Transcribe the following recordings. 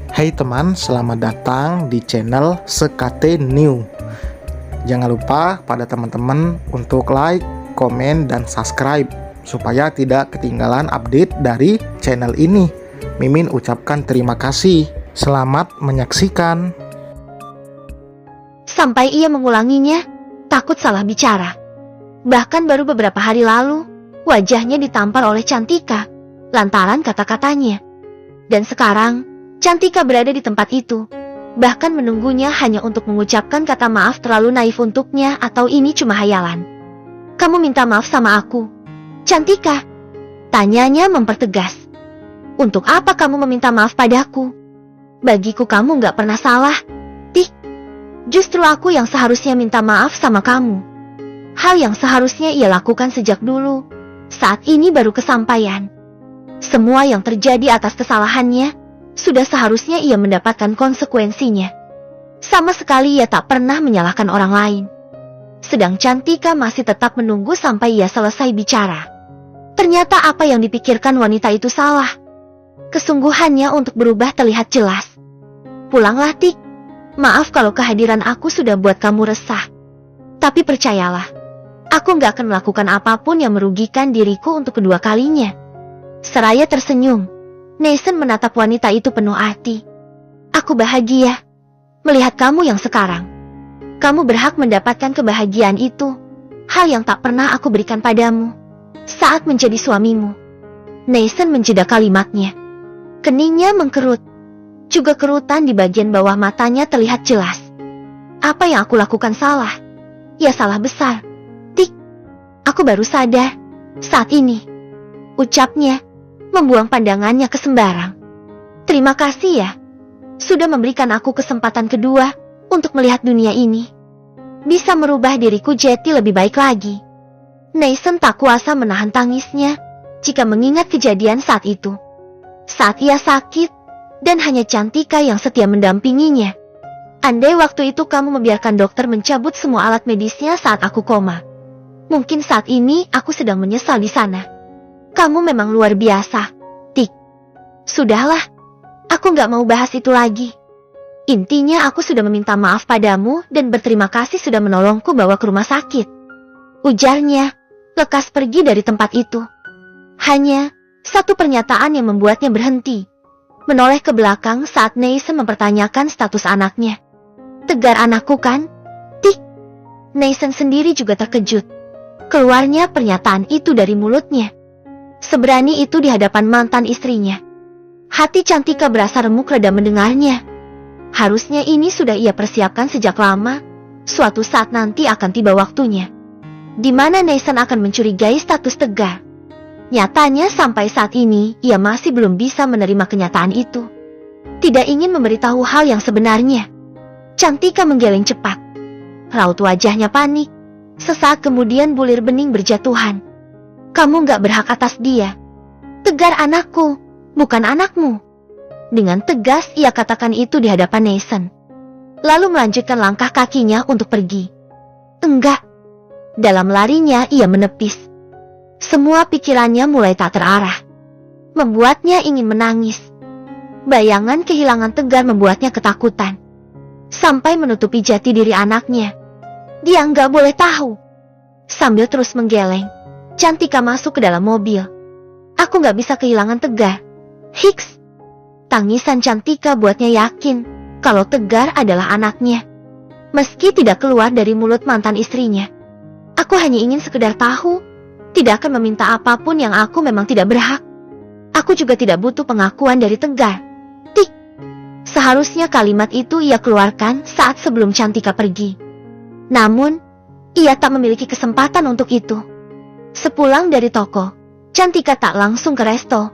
Hai teman, selamat datang di channel Sekate New. Jangan lupa pada teman-teman untuk like, komen, dan subscribe supaya tidak ketinggalan update dari channel ini. Mimin ucapkan terima kasih. Selamat menyaksikan. Sampai ia mengulanginya, takut salah bicara. Bahkan baru beberapa hari lalu, wajahnya ditampar oleh Cantika lantaran kata-katanya. Dan sekarang, Cantika berada di tempat itu, bahkan menunggunya hanya untuk mengucapkan kata maaf terlalu naif untuknya atau ini cuma hayalan. Kamu minta maaf sama aku, Cantika? Tanyanya mempertegas. Untuk apa kamu meminta maaf padaku? Bagiku kamu gak pernah salah, Tik. Justru aku yang seharusnya minta maaf sama kamu. Hal yang seharusnya ia lakukan sejak dulu, saat ini baru kesampaian. Semua yang terjadi atas kesalahannya, sudah seharusnya ia mendapatkan konsekuensinya. Sama sekali ia tak pernah menyalahkan orang lain. Sedang Cantika masih tetap menunggu sampai ia selesai bicara. Ternyata apa yang dipikirkan wanita itu salah. Kesungguhannya untuk berubah terlihat jelas. Pulanglah, Tik. Maaf kalau kehadiran aku sudah buat kamu resah. Tapi percayalah, aku gak akan melakukan apapun yang merugikan diriku untuk kedua kalinya. Seraya tersenyum, Nathan menatap wanita itu penuh arti. Aku bahagia melihat kamu yang sekarang. Kamu berhak mendapatkan kebahagiaan itu, hal yang tak pernah aku berikan padamu saat menjadi suamimu. Nathan menjeda kalimatnya. Keningnya mengkerut. Juga kerutan di bagian bawah matanya terlihat jelas. Apa yang aku lakukan salah? Ya salah besar, Tik. Aku baru sadar saat ini, ucapnya, membuang pandangannya ke sembarang. Terima kasih ya, sudah memberikan aku kesempatan kedua untuk melihat dunia ini. Bisa merubah diriku jadi lebih baik lagi. Nathan tak kuasa menahan tangisnya jika mengingat kejadian saat itu. Saat ia sakit, dan hanya Cantika yang setia mendampinginya. Andai waktu itu kamu membiarkan dokter mencabut semua alat medisnya saat aku koma, mungkin saat ini aku sedang menyesal di sana. Kamu memang luar biasa, Tik. Sudahlah, aku gak mau bahas itu lagi. Intinya aku sudah meminta maaf padamu dan berterima kasih sudah menolongku bawa ke rumah sakit. Ujarnya, lekas pergi dari tempat itu. Hanya satu pernyataan yang membuatnya berhenti. Menoleh ke belakang saat Nathan mempertanyakan status anaknya. Tegar anakku kan, Tik? Nathan sendiri juga terkejut. Keluarnya pernyataan itu dari mulutnya. Seberani itu di hadapan mantan istrinya. Hati Cantika berasa remuk reda mendengarnya. Harusnya ini sudah ia persiapkan sejak lama. Suatu saat nanti akan tiba waktunya, di mana Nathan akan mencurigai status Tegar. Nyatanya sampai saat ini ia masih belum bisa menerima kenyataan itu. Tidak ingin memberitahu hal yang sebenarnya. Cantika menggeleng cepat. Raut wajahnya panik. Sesaat kemudian bulir bening berjatuhan. Kamu gak berhak atas dia. Tegar anakku, bukan anakmu. Dengan tegas ia katakan itu di hadapan Nathan. Lalu melanjutkan langkah kakinya untuk pergi. Enggak. Dalam larinya ia menepis. Semua pikirannya mulai tak terarah. Membuatnya ingin menangis. Bayangan kehilangan Tegar membuatnya ketakutan. Sampai menutupi jati diri anaknya. Dia gak boleh tahu. Sambil terus menggeleng, Cantika masuk ke dalam mobil. Aku gak bisa kehilangan Tegar. Hiks. Tangisan Cantika buatnya yakin kalau Tegar adalah anaknya. Meski tidak keluar dari mulut mantan istrinya. Aku hanya ingin sekedar tahu. Tidak akan meminta apapun yang aku memang tidak berhak. Aku juga tidak butuh pengakuan dari Tegar. Tik. Seharusnya kalimat itu ia keluarkan saat sebelum Cantika pergi. Namun, ia tak memiliki kesempatan untuk itu. Sepulang dari toko, Cantika tak langsung ke resto.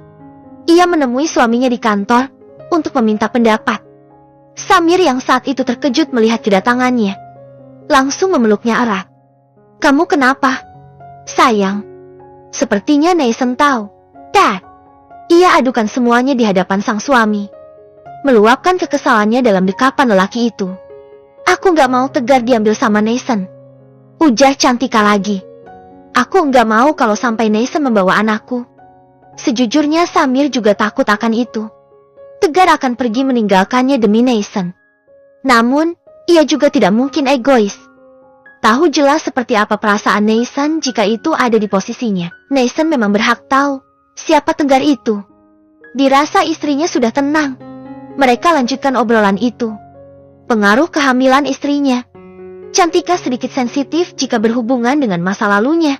Ia menemui suaminya di kantor untuk meminta pendapat. Samir yang saat itu terkejut melihat kedatangannya, langsung memeluknya erat. Kamu kenapa, sayang? Sepertinya Nathan tahu. Dad. Ia adukan semuanya di hadapan sang suami, meluapkan kekesalannya dalam dekapan lelaki itu. Aku gak mau Tegar diambil sama Nathan, ujar Cantika lagi. Aku gak mau kalau sampai Nathan membawa anakku. Sejujurnya Samir juga takut akan itu. Tegar akan pergi meninggalkannya demi Neisen. Namun, ia juga tidak mungkin egois. Tahu jelas seperti apa perasaan Neisen jika itu ada di posisinya. Neisen memang berhak tahu siapa Tegar itu. Dirasa istrinya sudah tenang. Mereka lanjutkan obrolan itu. Pengaruh kehamilan istrinya. Cantika sedikit sensitif jika berhubungan dengan masa lalunya.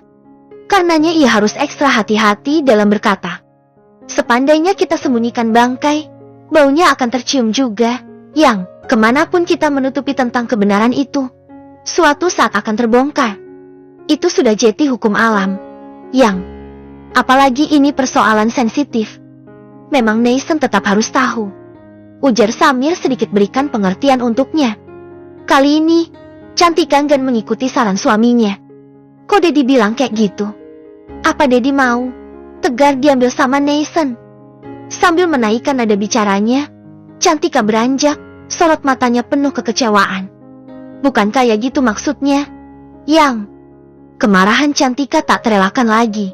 Karenanya ia harus ekstra hati-hati dalam berkata. Sepandainya kita sembunyikan bangkai, baunya akan tercium juga, yang kemanapun kita menutupi tentang kebenaran itu, suatu saat akan terbongkar. Itu sudah jeti hukum alam, yang apalagi ini persoalan sensitif. Memang Neisen tetap harus tahu. Ujar Samir sedikit berikan pengertian untuknya. Kali ini, Cantika enggan mengikuti saran suaminya. Kok Dedi bilang kayak gitu? Apa Dedi mau Tegar diambil sama Neisen? Sambil menaikkan nada bicaranya, Cantika beranjak, sorot matanya penuh kekecewaan. Bukan kayak gitu maksudnya. Yang kemarahan Cantika tak terelakkan lagi.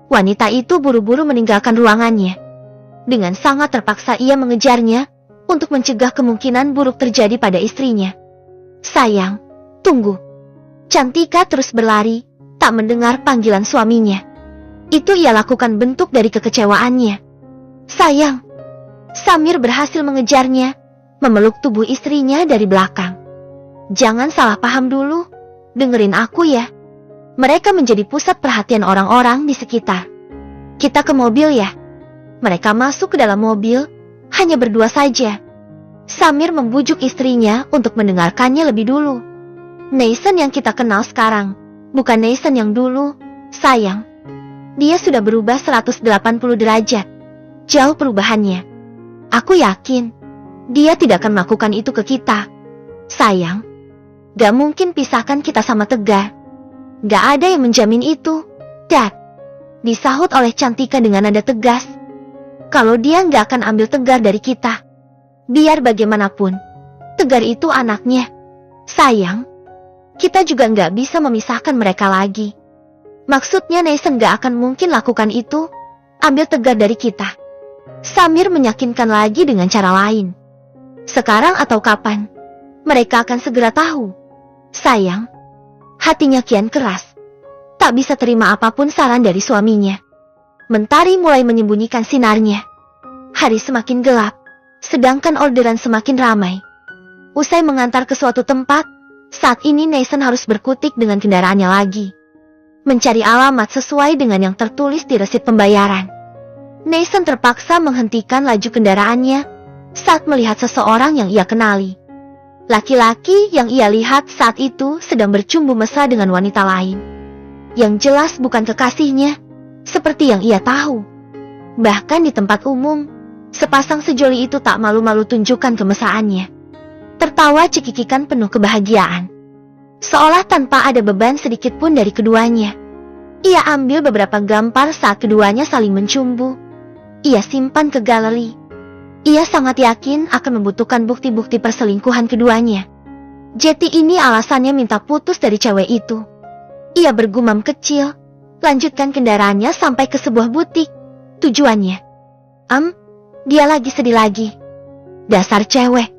Wanita itu buru-buru meninggalkan ruangannya. Dengan sangat terpaksa ia mengejarnya untuk mencegah kemungkinan buruk terjadi pada istrinya. Sayang, tunggu. Cantika terus berlari, tak mendengar panggilan suaminya. Itu ia lakukan bentuk dari kekecewaannya. Sayang. Samir berhasil mengejarnya, memeluk tubuh istrinya dari belakang. Jangan salah paham dulu, dengerin aku ya. Mereka menjadi pusat perhatian orang-orang di sekitar. Kita ke mobil ya. Mereka masuk ke dalam mobil, hanya berdua saja. Samir membujuk istrinya untuk mendengarkannya lebih dulu. Neisen yang kita kenal sekarang, bukan Neisen yang dulu, sayang. Dia sudah berubah 180 derajat. Jauh perubahannya. Aku yakin, dia tidak akan melakukan itu ke kita. Sayang, gak mungkin pisahkan kita sama Tegar. Gak ada yang menjamin itu, Dad. Disahut oleh Cantika dengan nada tegas. Kalau dia gak akan ambil Tegar dari kita. Biar bagaimanapun, Tegar itu anaknya. Sayang, kita juga gak bisa memisahkan mereka lagi. Maksudnya Neisen gak akan mungkin lakukan itu, ambil Tegar dari kita. Samir meyakinkan lagi dengan cara lain. Sekarang atau kapan, mereka akan segera tahu. Sayang, hatinya kian keras. Tak bisa terima apapun saran dari suaminya. Mentari mulai menyembunyikan sinarnya. Hari semakin gelap, sedangkan orderan semakin ramai. Usai mengantar ke suatu tempat, saat ini Neisen harus berkutik dengan kendaraannya lagi. Mencari alamat sesuai dengan yang tertulis di resit pembayaran. Neisen terpaksa menghentikan laju kendaraannya saat melihat seseorang yang ia kenali. Laki-laki yang ia lihat saat itu sedang bercumbu mesra dengan wanita lain. Yang jelas bukan kekasihnya, seperti yang ia tahu. Bahkan di tempat umum, sepasang sejoli itu tak malu-malu tunjukkan kemesraannya. Tertawa cekikikan penuh kebahagiaan. Seolah tanpa ada beban sedikit pun dari keduanya. Ia ambil beberapa gambar saat keduanya saling mencumbu. Ia simpan ke galeri. Ia sangat yakin akan membutuhkan bukti-bukti perselingkuhan keduanya. Jeti ini alasannya minta putus dari cewek itu. Ia bergumam kecil, lanjutkan kendaraannya sampai ke sebuah butik. Tujuannya, dia lagi sedih lagi. Dasar cewek.